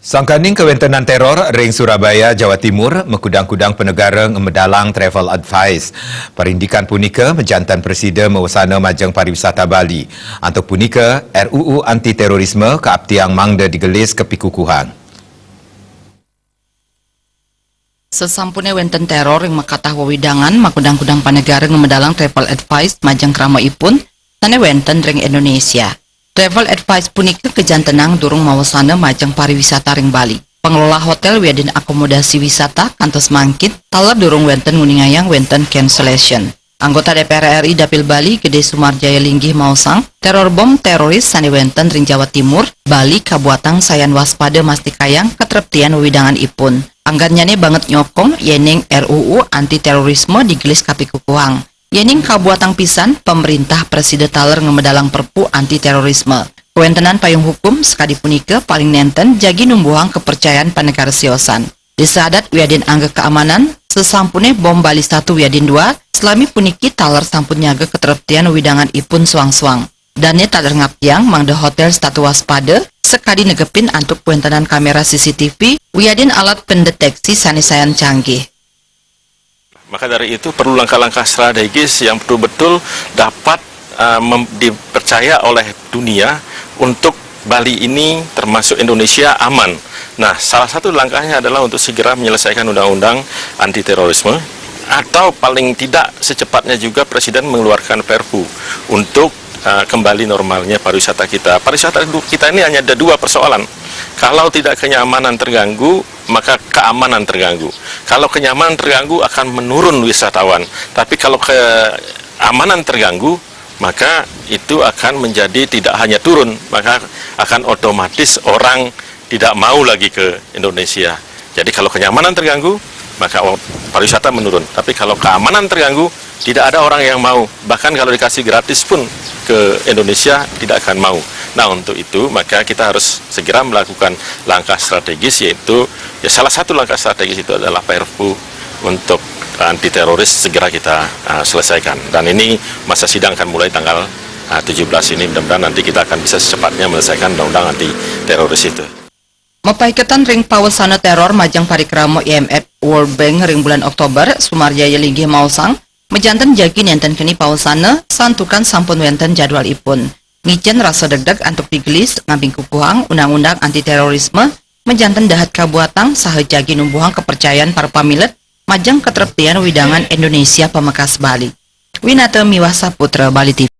Sangkaning kewentenan teror ring Surabaya, Jawa Timur mekudang-kudang penegara medalang travel advice. Perindikan punika menjantan Presiden mewasana majang pariwisata Bali. Untuk punika, RUU anti-terorisme keabtiang mangda digelis ke pikukuhan. Sesampune wenten teror yang makatah wawidangan makudang-kudang panegara medalang travel advice majang krama ipun tane wenten ring Indonesia. Travel advice punika kejantenang durung mawasana majang pariwisata ring Bali. Pengelola hotel wiadin akomodasi wisata kantos mangkit talar durung wenten nguningayang wenten cancellation. Anggota DPR RI Dapil Bali Gede Sumarjaya linggih mausang teror bom teroris sani wenten ring Jawa Timur Bali kabuatang sayan waspada mastikayang ketreptian widangan ipun. Anggarnyane banget nyokong yening RUU anti terorisme digelis kapikukuhang. Yening kabuatang pisan pemerintah Presiden taler ngemedalang perpu anti terorisme. Kewentenan payung hukum sekadi punika paling nenten jagi numbuhang kepercayaan panegara siosan. Disadat wiadin angga keamanan sesampune bom Bali 1 wiadin 2 selami puniki taler sampun nyaga ketereptian widangan ipun suang-suang. Dane taler ngaptiang mangda hotel statu waspada sekadi negepin antuk puentenan kamera CCTV wiadin alat pendeteksi sanisayan canggih. Maka dari itu perlu langkah-langkah strategis yang betul-betul dapat dipercaya oleh dunia untuk Bali ini termasuk Indonesia aman. Nah, salah satu langkahnya adalah untuk segera menyelesaikan undang-undang anti terorisme atau paling tidak secepatnya juga Presiden mengeluarkan Perpu untuk kembali normalnya pariwisata kita. Pariwisata kita ini hanya ada dua persoalan. Kalau tidak kenyamanan terganggu, maka keamanan terganggu. Kalau kenyamanan terganggu akan menurun wisatawan. Tapi kalau keamanan terganggu, maka itu akan menjadi tidak hanya turun, maka akan otomatis orang tidak mau lagi ke Indonesia. Jadi kalau kenyamanan terganggu, maka pariwisata menurun. Tapi kalau keamanan terganggu, tidak ada orang yang mau. Bahkan kalau dikasih gratis pun ke Indonesia tidak akan mau. Nah, untuk itu maka kita harus segera melakukan langkah strategis, yaitu ya salah satu langkah strategis itu adalah Perpu untuk anti teroris segera kita selesaikan. Dan ini masa sidang akan mulai tanggal 17 ini. Mudah-mudahan nanti kita akan bisa secepatnya menyelesaikan undang-undang anti teroris itu. Mapaiketan ring pawasana teror majang parikramo IMF World Bank ring bulan Oktober Sumarjaya linggih mausang mejanten jagi nenten kini pawasana santukan sampun wenten jadwal ipun. Ngicen rasa deg-deg antuk digelis ngambing kukuhang undang-undang anti terorisme menjanten dahat kabuatang saha jagi numbuhang kepercayaan para pamilet majang ketereptian widangan Indonesia Pamekasan Bali. Winata Miwasa Putra Bali TV.